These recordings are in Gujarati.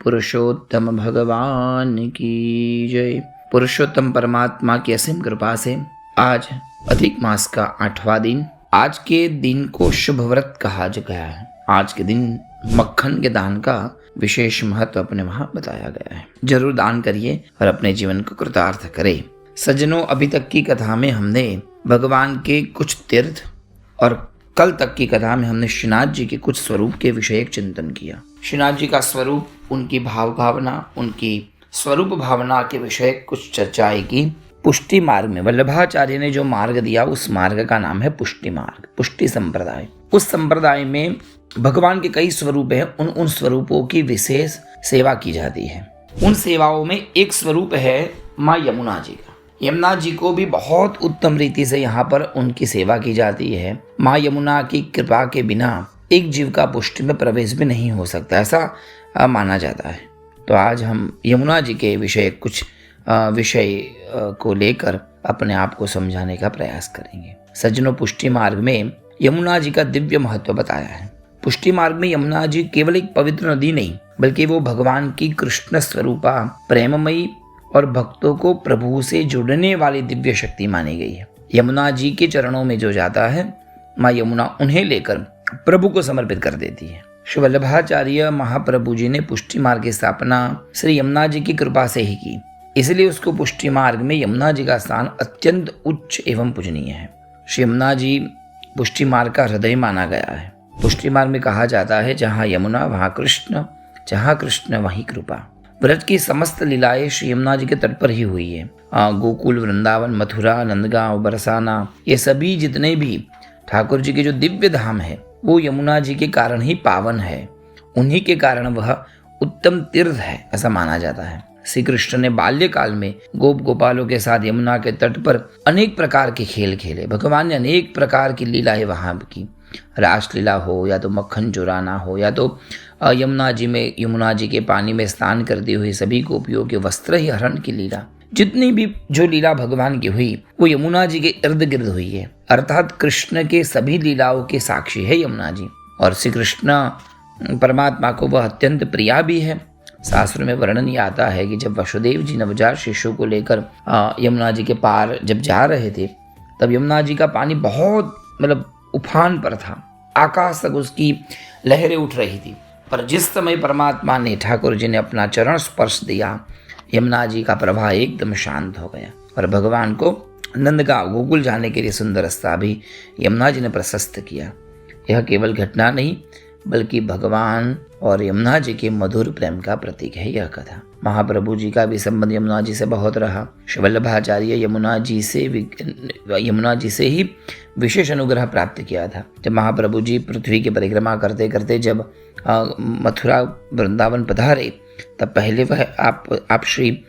पुरुषोत्तम भगवान की जय। पुरुषोत्तम परमात्मा की असीम कृपा से आज अधिक मास का 8वां दिन। आज के दिन को शुभ व्रत कहा गया है। आज के दिन मक्खन के दान का विशेष महत्व अपने वहां बताया गया है। जरूर दान करिए और अपने जीवन को कृतार्थ करें। सज्जनों, अभी तक की कथा में हमने भगवान के कुछ तीर्थ और कल तक की कथा में हमने श्रीनाथ जी के कुछ स्वरूप के विषय चिंतन किया। श्रीनाथ जी का स्वरूप, उनकी भावना, उनकी स्वरूप भावना के विषय कुछ चर्चाएं की। पुष्टि मार्ग में वल्लभाचार्य ने जो मार्ग दिया, उस मार्ग का नाम है पुष्टि मार्ग, पुष्टि संप्रदाय। उस संप्रदाय में भगवान के कई स्वरूप हैं। उन स्वरूपों की विशेष सेवा की जाती है। उन सेवाओं में एक स्वरूप है माँ यमुना जी का। यमुना जी को भी बहुत उत्तम रीति से यहाँ पर उनकी सेवा की जाती है। माँ यमुना की कृपा के बिना एक जीव का पुष्टि में प्रवेश भी नहीं हो सकता, ऐसा माना जाता है। तो आज हम यमुना जी के विषय कुछ विषय को लेकर अपने आप को समझाने का प्रयास करेंगे। सज्जनों, पुष्टि मार्ग में यमुना जी का दिव्य महत्व बताया है। पुष्टि मार्ग में यमुना जी केवल एक पवित्र नदी नहीं, बल्कि वो भगवान की कृष्ण स्वरूपा, प्रेममयी और भक्तों को प्रभु से जुड़ने वाली दिव्य शक्ति मानी गई है। यमुना जी के चरणों में जो जाता है, माँ यमुना उन्हें लेकर प्रभु को समर्पित कर देती है। श्री वल्लभाचार्य महाप्रभु जी ने पुष्टि मार्ग की स्थापना श्री यमुना जी की कृपा से ही की, इसलिए उसको पुष्टि मार्ग में यमुना जी का स्थान अत्यंत उच्च एवं पूजनीय है। श्री यमुना जी पुष्टि मार्ग का हृदय माना गया है। पुष्टि मार्ग में कहा जाता है, जहाँ यमुना वहाँ कृष्ण, जहाँ कृष्ण वहीं कृपा। व्रत की समस्त लीलाएं श्री यमुना जी के तट पर ही हुई है। गोकुल, वृंदावन, मथुरा, नंदगांव, बरसाना, ये सभी जितने भी ठाकुर जी के जो दिव्य धाम है, वो यमुना जी के कारण ही पावन है। उन्हीं के कारण वह उत्तम तीर्थ है, ऐसा माना जाता है। श्री कृष्ण ने बाल्यकाल में गोप गोपालों के साथ यमुना के तट पर अनेक प्रकार के खेल खेले। भगवान ने अनेक प्रकार की लीलाएं वहां की। रासलीला हो, या तो मक्खन चुराना हो, या तो यमुना जी के पानी में स्नान करती हुई सभी गोपियों के वस्त्र ही हरण की लीला, जितनी भी जो लीला भगवान की हुई, वो यमुना जी के इर्द गिर्द हुई है। अर्थात कृष्ण के सभी लीलाओं के साक्षी है यमुना जी। और श्री कृष्ण परमात्मा को वह अत्यंत प्रिया भी है। शास्त्र में वर्णन ये आता है कि जब वसुदेव जी नवजात शिशु को लेकर यमुना जी के पार जब जा रहे थे, तब यमुना जी का पानी बहुत उफान पर था। आकाश तक उसकी लहरें उठ रही थी। पर जिस समय परमात्मा ने, ठाकुर जी ने अपना चरण स्पर्श दिया, यमुना जी का प्रवाह एकदम शांत हो गया। और भगवान को नंदगांव, गोकुल जाने के लिए सुंदर रास्ता भी यमुना जी ने प्रशस्त किया। यह केवल घटना नहीं, बल्कि भगवान और यमुना जी के मधुर प्रेम का प्रतीक है यह कथा। महाप्रभु जी का भी संबंध यमुना जी से बहुत रहा। श्री वल्लभाचार्य यमुना जी से ही विशेष अनुग्रह प्राप्त किया था। जब महाप्रभु जी पृथ्वी की परिक्रमा करते करते जब मथुरा वृंदावन पधारे, तब पहले वह आप श्री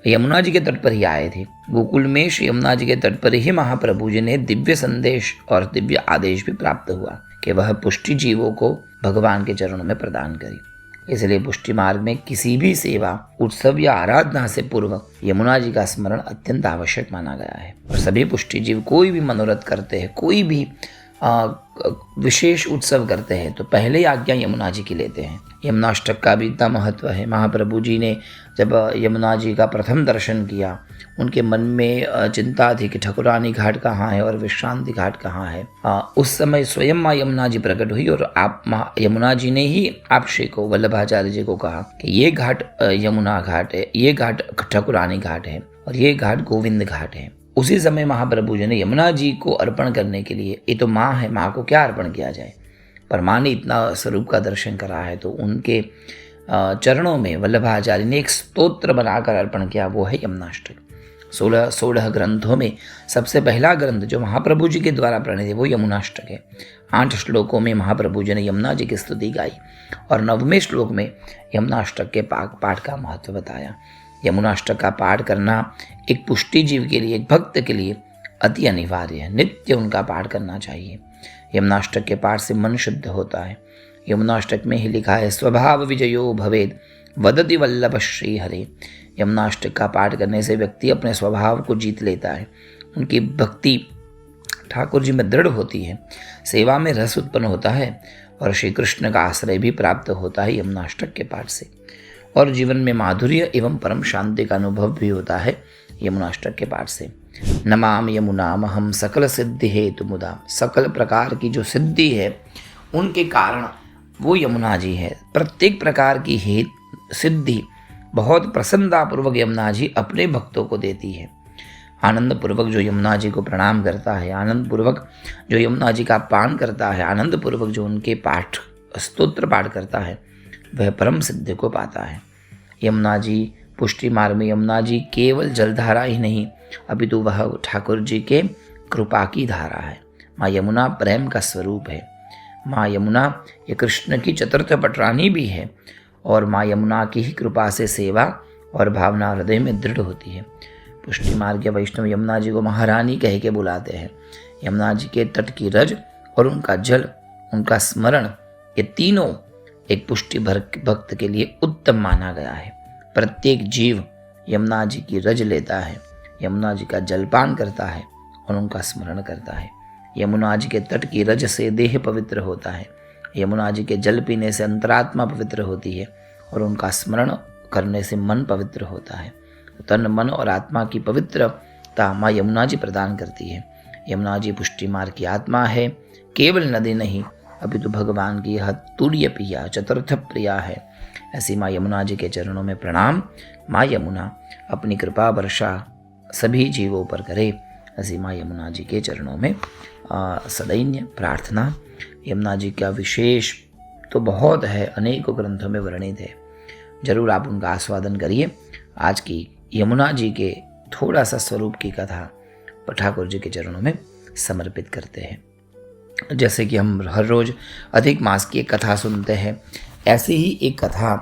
यमुना जी के तट पर ही आए थे। गोकुल में श्री यमुना जी के तट पर ही महाप्रभु जी ने दिव्य संदेश और दिव्य आदेश भी प्राप्त हुआ कि वह पुष्टि जीवों को भगवान के चरणों में प्रदान करी। इसलिए पुष्टि मार्ग में किसी भी सेवा, उत्सव या आराधना से पूर्व यमुना जी का स्मरण अत्यंत आवश्यक माना गया है। और सभी पुष्टि जीव कोई भी मनोरथ करते हैं, कोई भी विशेष उत्सव करते हैं, तो पहले आज्ञा यमुना जी की लेते हैं। यमुनाष्टक का भी इतना महत्व है। महाप्रभु जी ने जब यमुना जी का प्रथम दर्शन किया, उनके मन में चिंता थी कि ठकुरानी घाट कहाँ है और विश्रांति घाट कहाँ है। उस समय स्वयं माँ यमुना जी प्रकट हुई और आप माँ यमुना जी ने ही आप श्री को, वल्लभाचार्य जी को कहा कि ये घाट यमुना घाट है, ये घाट ठकुरानी घाट है और ये घाट गोविंद घाट है। उसी समय महाप्रभु जी ने यमुना जी को अर्पण करने के लिए, ये तो माँ है, माँ को क्या अर्पण किया जाए, पर माँ ने इतना स्वरूप का दर्शन करा है, तो उनके चरणों में वल्लभाचार्य ने एक स्तोत्र बनाकर अर्पण किया, वो है यमुनाष्टक। 16 ग्रंथों में सबसे पहला ग्रंथ जो महाप्रभु जी के द्वारा प्रणीत है, वो यमुनाष्टक है। 8 श्लोकों में महाप्रभु जी ने यमुना जी की स्तुति गाई और 9वें श्लोक में यमुनाष्टक के पाठ का महत्व बताया। यमुनाष्टक का पाठ करना एक पुष्टि जीव के लिए, एक भक्त के लिए अति अनिवार्य है। नित्य उनका पाठ करना चाहिए। यमुनाष्टक के पाठ से मन शुद्ध होता है। यमुनाष्टक में ही लिखा है, स्वभाव विजयो भवेद वदति वल्लभ श्री हरे। यमुनाष्टक का पाठ करने से व्यक्ति अपने स्वभाव को जीत लेता है। उनकी भक्ति ठाकुर जी में दृढ़ होती है, सेवा में रस उत्पन्न होता है और श्री कृष्ण का आश्रय भी प्राप्त होता है यमुनाष्टक के पाठ से। और जीवन में माधुर्य एवं परम शांति का अनुभव भी होता है यमुनाष्टक के पाठ से। नमाम यमुनामहम सकल सिद्धि हेतु मुदा, सकल प्रकार की जो सिद्धि है उनके कारण वो यमुना जी है। प्रत्येक प्रकार की सिद्धि बहुत प्रसन्नतापूर्वक यमुना जी अपने भक्तों को देती है। आनंद पूर्वक जो यमुना जी को प्रणाम करता है, आनंद पूर्वक जो यमुना जी का पान करता है, आनंद पूर्वक जो उनके स्तोत्र पाठ करता है, वह परम सिद्धि को पाता है। यमुना जी पुष्टि मार्ग में यमुना जी केवल जलधारा ही नहीं, अपितु वह ठाकुर जी के कृपा की धारा है। माँ यमुना प्रेम का स्वरूप है। माँ यमुना ये कृष्ण की चतुर्थ पटरानी भी है और माँ यमुना की ही कृपा से सेवा और भावना हृदय में दृढ़ होती है। पुष्टि मार्ग के वैष्णव यमुना जी को महारानी कह के बुलाते हैं। यमुना जी के तट की रज और उनका जल, उनका स्मरण, ये तीनों एक पुष्टि भक्त के लिए उत्तम माना गया है। प्रत्येक जीव यमुना जी की रज लेता है, यमुना जी का जलपान करता है और उनका स्मरण करता है। यमुना जी के तट की रज से देह पवित्र होता है, यमुना जी के जल पीने से अंतरात्मा पवित्र होती है और उनका स्मरण करने से मन पवित्र होता है। तन, मन और आत्मा की पवित्रता माँ यमुना जी प्रदान करती है। यमुना जी पुष्टि मार्ग की आत्मा है, केवल नदी नहीं, अभी तो भगवान की यह तुर्य प्रिया, चतुर्थ प्रिया है। ऐसी माँ यमुना जी के चरणों में प्रणाम। माँ यमुना अपनी कृपा वर्षा सभी जीवों पर करे, ऐसी माँ यमुना जी के चरणों में सदैन्य प्रार्थना। यमुना जी का विशेष तो बहुत है, अनेकों ग्रंथों में वर्णित है। जरूर आप उनका आस्वादन करिए। आज की यमुना जी के थोड़ा सा स्वरूप की कथा ठाकुर जी के चरणों में समर्पित करते हैं। जैसे कि हम हर रोज अधिक मास की एक कथा सुनते हैं, ऐसी ही एक कथा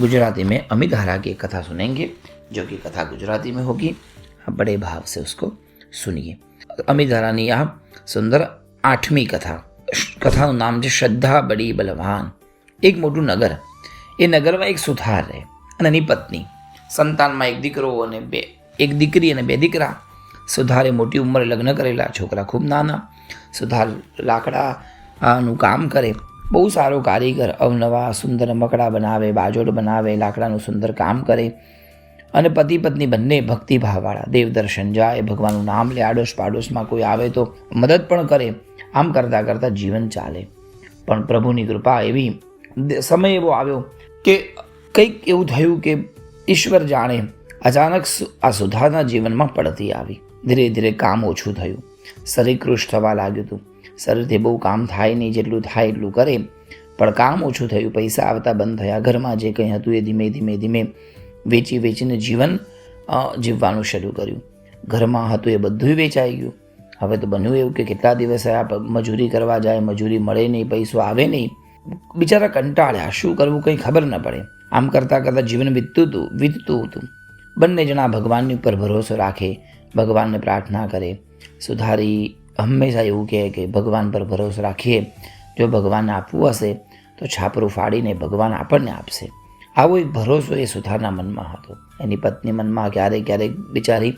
गुजराती में अमिधारा की एक कथा सुनेंगे, जो कि कथा गुजराती में होगी। आप बड़े भाव से उसको सुनिए। અમિધારાની આ સુંદર 8મી કથા. કથાનું નામ છે શ્રદ્ધા બડી બલવાન. એક મોટું નગર, એ નગરમાં એક સુથાર રહે અને એની પત્ની. સંતાનમાં એક દીકરો અને એક દીકરી અને 2 દીકરા. સુથારે મોટી ઉંમરે લગ્ન કરેલા, છોકરા ખૂબ નાના. સુથાર લાકડાનું કામ કરે, બહુ સારો કારીગર, અવનવા સુંદર મકડા બનાવે, બાજોટ બનાવે, લાકડાનું સુંદર કામ કરે. અને પતિ પત્ની બંને ભક્તિભાવવાળા. દેવદર્શન જાય, ભગવાનનું નામ લે, આડોશ પાડોશમાં કોઈ આવે તો મદદ પણ કરે. આમ કરતાં કરતાં જીવન ચાલે. પણ પ્રભુની કૃપા એવી, સમય એવો આવ્યો કે કંઈક એવું થયું કે ઈશ્વર જાણે અચાનક આ સુધારના જીવનમાં પડતી આવી. ધીરે ધીરે કામ ઓછું થયું, શરીર કૃશ થવા લાગ્યું હતું. શરીરથી બહુ કામ થાય નહીં, જેટલું થાય એટલું કરે, પણ કામ ઓછું થયું. પૈસા આવતા બંધ થયા. ઘરમાં જે કંઈ હતું એ ધીમે ધીમે ધીમે વેચીને જીવન જીવવાનું શરૂ કર્યું. ઘરમાં હતું એ બધું વેચાઈ ગયું. હવે તો બન્યું એવું કે કેટલા દિવસ મજૂરી કરવા જાય, મજૂરી મળે નહીં, પૈસો આવે નહીં. બિચારા કંટાળ્યા, શું કરવું કંઈ ખબર ન પડે. આમ કરતાં કરતાં જીવન વીતતું હતું. બંને જણા ભગવાનની ઉપર ભરોસો રાખે, ભગવાનને પ્રાર્થના કરે. સુધારી હંમેશા એવું કહે કે ભગવાન પર ભરોસો રાખીએ, જો ભગવાનને આપવું હશે તો છાપરું ફાડીને ભગવાન આપણને આપશે. આવો એક ભરોસો એ સુથારના મનમાં હતો. એની પત્ની મનમાં ક્યારેક ક્યારેક બિચારી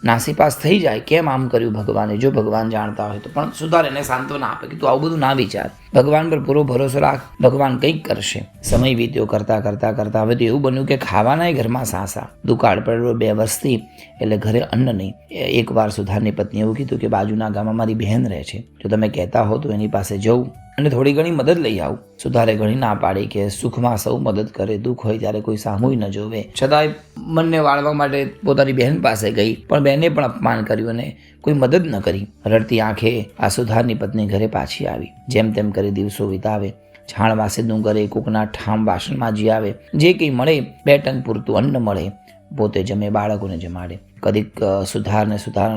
નાસીપાસ થઈ જાય, કેમ આમ કર્યું ભગવાને, જો ભગવાન જાણતા હોય તો. પણ સુથાર એને સાંત્વના આપે કે તું આવું બધું ના વિચાર, ભગવાન પર પૂરો ભરોસો રાખ, ભગવાન કંઈક કરશે. સમય વીત્યો કરતાં હવે તો એવું બન્યું કે ખાવાના ઘરમાં સાસા, દુકાળ પડેલો 2 વર્ષથી, એટલે ઘરે અન્ન નહીં. એકવાર સુથારની પત્ની એવું કીધું કે બાજુના ગામમાં મારી બહેન રહે છે, જો તમે કહેતા હો તો એની પાસે જવું અને થોડી ઘણી મદદ લઈ આવું. સુધારે ઘણી ના પાડી કે સુખમાં સૌ મદદ કરે, દુઃખ હોય ત્યારે કોઈ સામુય ન જોવે. છતાંય મનને વાળવા માટે પોતાની બહેન પાસે ગઈ, પણ બહેને પણ અપમાન કર્યું અને કોઈ મદદ ન કરી. રડતી આંખે આ સુધારની પત્ની ઘરે પાછી આવી. જેમ તેમ કરી દિવસો વિતાવે. છાણ વાસીદનું કરે, કોકના ઠામ વાસણ માજી આવે. જે કંઈ મળે 2 ટન પૂરતું અન્ન મળે, પોતે જમે, બાળકોને જમાડે. કદીક સુધાર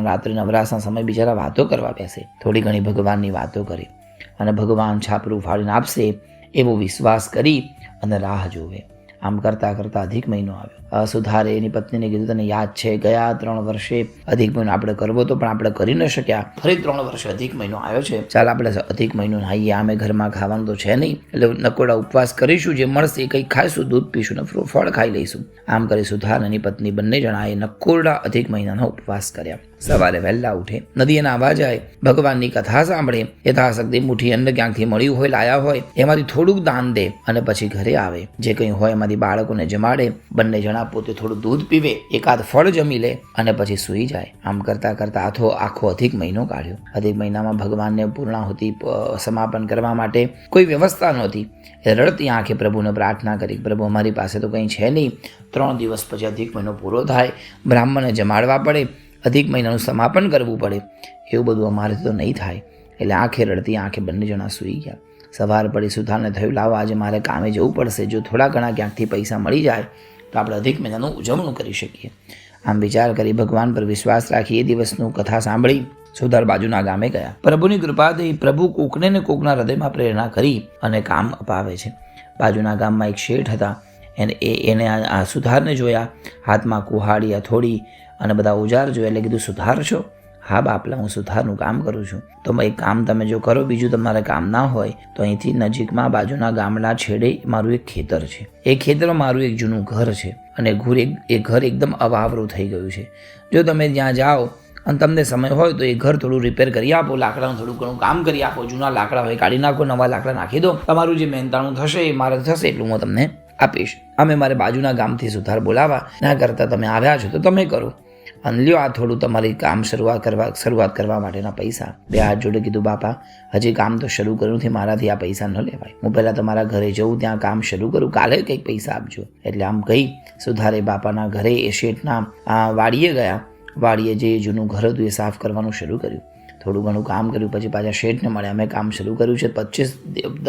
રાત્રે નવરાશના સમય બિચારા વાતો કરવા બેસે. થોડી ઘણી ભગવાનની વાતો કરે અને ભગવાન છાપરું ફાડીને આપશે એવો વિશ્વાસ કરી અને રાહ જોવે. આમ કરતાં અધિક મહિનો આવ્યો. સુધારે એની પત્નીને કીધું, તને યાદ છે ગયા 3 વર્ષે અધિક મહિનો આપણે કરવો તો, પણ આપણે કરી ન શક્યા. ફરી 3 વર્ષે અધિક મહિનો આવ્યો છે, ચાલ આપણે અધિક મહિનો નાહીએ. આમે ઘરમાં ખાવાનું તો છે નહીં, એટલે નકોડા ઉપવાસ કરીશું, જે મળશે કંઈક ખાઈશું, દૂધ પીશું ને ફળ ખાઈ લઈશું. આમ કરી સુધાર એની પત્ની બંને જણાએ નકોરડા અધિક મહિનાનો ઉપવાસ કર્યા. સવારે વહેલા ઉઠે, નદીએ નાહવા જાય, ભગવાનની કથા સાંભળે, યથાશક્તિ મુઠ્ઠી અન્ન ક્યાંકથી મળ્યું હોય, લાયા હોય એમાંથી થોડુંક દાન દે અને પછી ઘરે આવે, જે કંઈ હોય એમાંથી બાળકોને જમાડે, બંને જણા પોતે થોડું દૂધ પીવે, એકાદ ફળ જમી લે અને પછી સૂઈ જાય. આમ કરતા કરતા આખો અધિક મહિનો કાઢ્યો. અધિક મહિનામાં ભગવાનને પૂર્ણાહુતિ સમાપન કરવા માટે કોઈ વ્યવસ્થા નહોતી. રડતી આંખે પ્રભુને પ્રાર્થના કરી, પ્રભુ અમારી પાસે તો કંઈ છે નહીં, 3 દિવસ પછી અધિક મહિનો પૂરો થાય, બ્રાહ્મણને જમાડવા પડે, અધિક મહિનાનું સમાપન કરવું પડે, એવું બધું અમારેથી તો નહીં થાય. એટલે આંખે રડતી આંખે બંને જણા સૂઈ ગયા. સવાર પડી સુધારને થયું, લાવો આજે મારે કામે જવું પડશે, જો થોડા ઘણા ક્યાંકથી પૈસા મળી જાય તો આપણે અધિક મહિનાનું ઉજવણું કરી શકીએ. આમ વિચાર કરી ભગવાન પર વિશ્વાસ રાખી એ દિવસનું કથા સાંભળી સુધાર બાજુના ગામે ગયા. પ્રભુની કૃપાથી પ્રભુ કોકને ને કોકના હૃદયમાં પ્રેરણા કરી અને કામ અપાવે છે. બાજુના ગામમાં એક શેઠ હતા, એને આ સુધારને જોયા, હાથમાં કુહાડી, હથોડી અને બધા ઓજાર જોયા. એટલે કીધું, સુધાર છો? હા બાપલા, હું સુધારનું કામ કરું છું. તો એક કામ તમે જો કરો, બીજું તમારે કામ ના હોય તો અહીંથી નજીકમાં બાજુના ગામના છેડે મારું એક ખેતર છે, એ ખેતરમાં મારું એક જૂનું ઘર છે અને એ ઘર એકદમ અવાવરું થઈ ગયું છે. જો તમે ત્યાં જાઓ અને તમને સમય હોય તો એ ઘર થોડું રિપેર કરી આપો, લાકડાનું થોડું ઘણું કામ કરી આપો, જૂના લાકડા હોય કાઢી નાખો, નવા લાકડા નાખી દો, તમારું જે મહેનતાણું થશે એ મારે થશે એટલું હું તમને આપીશ. અમે મારે બાજુના ગામથી સુધાર બોલાવા, ના કરતાં તમે આવ્યા છો તો તમે કરો અને લ્યો આ થોડું તમારી કામ શરૂઆત કરવા માટેના પૈસા. 2 હાથ જોડે કીધું, બાપા હજી કામ તો શરૂ કર્યું નથી, મારાથી આ પૈસા ન લેવાય, હું પહેલાં તમારા ઘરે જઉં, ત્યાં કામ શરૂ કરું, કાલે કંઈક પૈસા આપજો. એટલે આમ કહી સુધારે બાપાના ઘરે એ શેઠના વાડીએ ગયા. વાડીએ જે જૂનું ઘર હતું એ સાફ કરવાનું શરૂ કર્યું, થોડું ઘણું કામ કર્યું, પછી પાછા શેઠને મળ્યા, અમે કામ શરૂ કર્યું છે,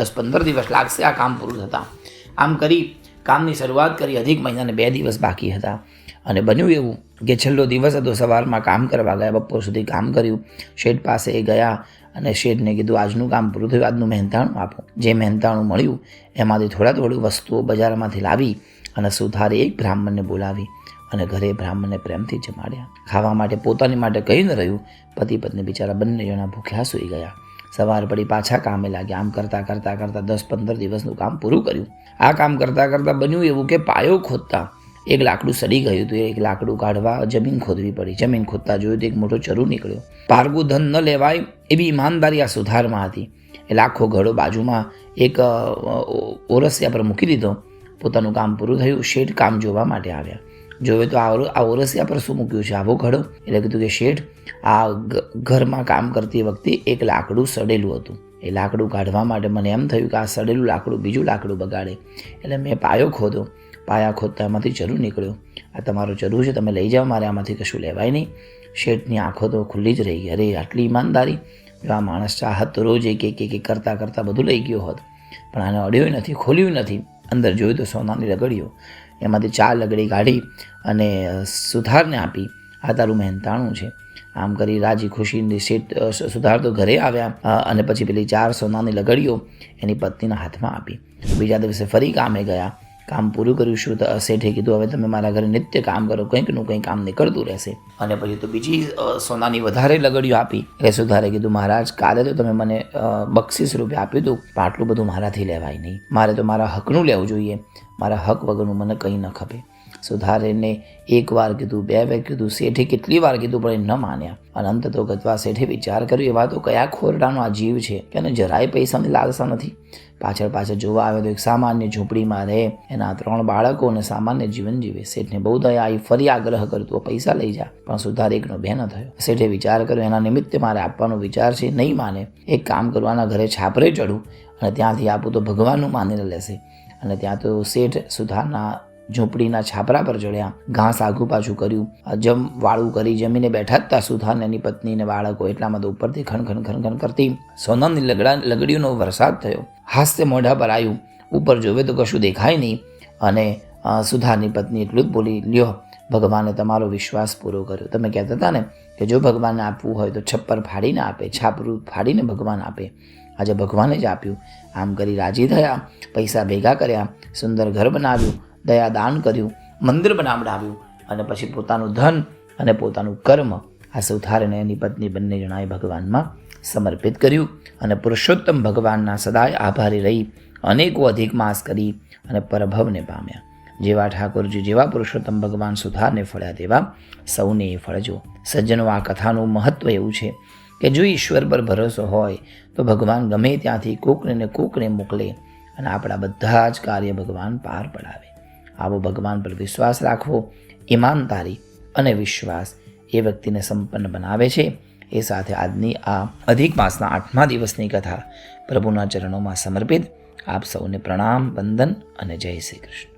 10-15 દિવસ લાગશે આ કામ પૂરું થતાં. આમ કરી કામની શરૂઆત કરી. અધિક મહિનાને 2 દિવસ બાકી હતા અને બન્યું એવું કે છેલ્લો દિવસ હતો, સવારમાં કામ કરવા ગયા, બપોર સુધી કામ કર્યું. શેઠ પાસે એ ગયા અને શેઠને કીધું, આજનું કામ પૂરું થયું, આજનું મહેનતાણું આપો. જે મહેનતાણું મળ્યું એમાંથી થોડી વસ્તુઓ બજારમાંથી લાવી અને સુધારે એક બ્રાહ્મણને બોલાવી અને ઘરે બ્રાહ્મણને પ્રેમથી જમાડ્યા. ખાવા માટે પોતાની માટે કંઈ ન રહ્યું. પતિ પત્ની બિચારા બંને જણા ભૂખ્યા સૂઈ ગયા. સવાર પડી પાછા કામે લાગ્યા. આમ કરતાં 10-15 દિવસનું કામ પૂરું કર્યું. આ કામ કરતાં બન્યું એવું કે પાયો ખોદતા એક લાકડું સડી ગયું હતું. એક લાકડું કાઢવા જમીન ખોદવી પડી. જમીન ખોદતા જોયું તો એક મોટો ચરુ નીકળ્યો. પારગું ધન ન લેવાય એવી ઈમાનદારી આ સુધારમાં હતી. એટલે આખો ઘડો બાજુમાં એક ઓરસિયા પર મૂકી દીધો. પોતાનું કામ પૂરું થયું. શેઠ કામ જોવા માટે આવ્યા. જોવે તો આ ઓરસિયા પર શું મૂક્યું છે, આવો ઘડો? એટલે કીધું કે શેઠ, આ ઘરમાં કામ કરતી વખતે એક લાકડું સડેલું હતું, એ લાકડું કાઢવા માટે મને એમ થયું કે આ સડેલું લાકડું બીજું લાકડું બગાડે, એટલે મેં પાયો ખોદ્યો. પાયા ખોદતા એમાંથી ચરુ નીકળ્યો. આ તમારો ચરુ છે, તમે લઈ જાઓ, મારે આમાંથી કશું લેવાય નહીં. શેઠની આંખો તો ખુલ્લી જ રહી ગઈ. અરે આટલી ઈમાનદારી! જો આ માણસ ચાહત તો રોજ એક કરતાં બધું લઈ ગયો હોત, પણ આને અડ્યો નથી, ખોલ્યું નથી. અંદર જોયું તો સોનાની લગડીઓ. એમાંથી 4 લગડી કાઢી અને સુધારને આપી. આ તારું મહેનતાણું છે. આમ કરી રાજી ખુશી શેઠ સુધાર તો ઘરે આવ્યા અને પછી પેલી 4 સોનાની લગડીઓ એની પત્નીના હાથમાં આપી. બીજા દિવસે ફરી કામે ગયા. કામ પૂરું કર્યું. શું શેઠે કીધું, હવે તમે મારા ઘરે નિત્ય કામ કરો, કંઈકનું કંઈક કામ નીકળતું રહેશે. અને પછી તો બીજી સોનાની વધારે લગડીઓ આપી. એટલે સુધારે કીધું, મહારાજ કાલે તો તમે મને બક્ષિસ રૂપે આપ્યું હતું, પણ આટલું બધું મારાથી લેવાય નહીં, મારે તો મારા હકનું લેવું જોઈએ, મારા હક વગરનું મને કંઈ ન ખપે. સુધારેને 1 વાર કીધું, 2 વાર કીધું, શેઠે કેટલી વાર કીધું પણ એ ન માન્યા. અને અંત તો ગતવા શેઠે વિચાર કર્યો, એવા તો કયા ખોરડાનો આ જીવ છે કે એને જરાય પૈસાની લાલસા નથી. પાછળ જોવા આવે તો એક સામાન્ય ઝૂંપડીમાં રહે, એના 3 બાળકો અને સામાન્ય જીવન જીવે. શેઠને બહુ દયા આવી, ફરી આગ્રહ કરતો, પૈસા લઈ જા, પણ સુધાર એકનો બે ન થયો. શેઠે વિચાર કર્યો, એના નિમિત્તે મારે આપવાનો વિચાર છે, નહીં માને. એક કામ કરવાના ઘરે છાપરે ચડું અને ત્યાંથી આપું તો ભગવાનનું માનીને લેશે. અને ત્યાં તો શેઠ સુધારના ઝૂંપડીના છાપરા પર ચડ્યા. ઘાસ આગું પાછું કર્યું, વાળું કરી જમીને બેઠા જ તા સુધારને એની પત્ની ને બાળકો. એટલામાં તો ઉપરથી ખણ કરતી સોનાની લગડીઓનો વરસાદ થયો. હાસ્ય મોઢા પર આવ્યું. ઉપર જોવે તો કશું દેખાય નહીં. અને સુધારની પત્ની એટલું જ બોલી, લ્યો, ભગવાને તમારો વિશ્વાસ પૂરો કર્યો. તમે કહેતા હતા ને કે જો ભગવાનને આપવું હોય તો છપ્પર ફાડીને આપે, છાપરું ફાડીને ભગવાન આપે. આજે ભગવાને જ આપ્યું. આમ કરી રાજી થયા, પૈસા ભેગા કર્યા, સુંદર ઘર બનાવ્યું, દયા દાન કર્યું, મંદિર બનાવડાવ્યું અને પછી પોતાનું ધન અને પોતાનું કર્મ આ સુધારને એની પત્ની બંને જણાએ ભગવાનમાં સમર્પિત કર્યું. અને પુરુષોત્તમ ભગવાનના સદાય આભારી રહી અનેકો અધિક માસ કરી અને પરભવને પામ્યા. જેવા ઠાકોરજી જેવા પુરુષોત્તમ ભગવાન સુધારને ફળ્યા તેવા સૌને ફળજો. સજ્જનો, આ કથાનું મહત્વ એવું છે કે જો ઈશ્વર પર ભરોસો હોય તો ભગવાન ગમે ત્યાંથી કોકને મોકલે અને આપણા બધા જ કાર્ય ભગવાન પાર પડાવે. આવો ભગવાન પર વિશ્વાસ રાખવો, ઈમાનદારી અને વિશ્વાસ એ વ્યક્તિને સંપન્ન બનાવે છે. એ સાથે આજની આ અધિક માસના 8મા દિવસની કથા પ્રભુના ચરણોમાં સમર્પિત. આપ સૌને પ્રણામ, વંદન અને જય શ્રી કૃષ્ણ.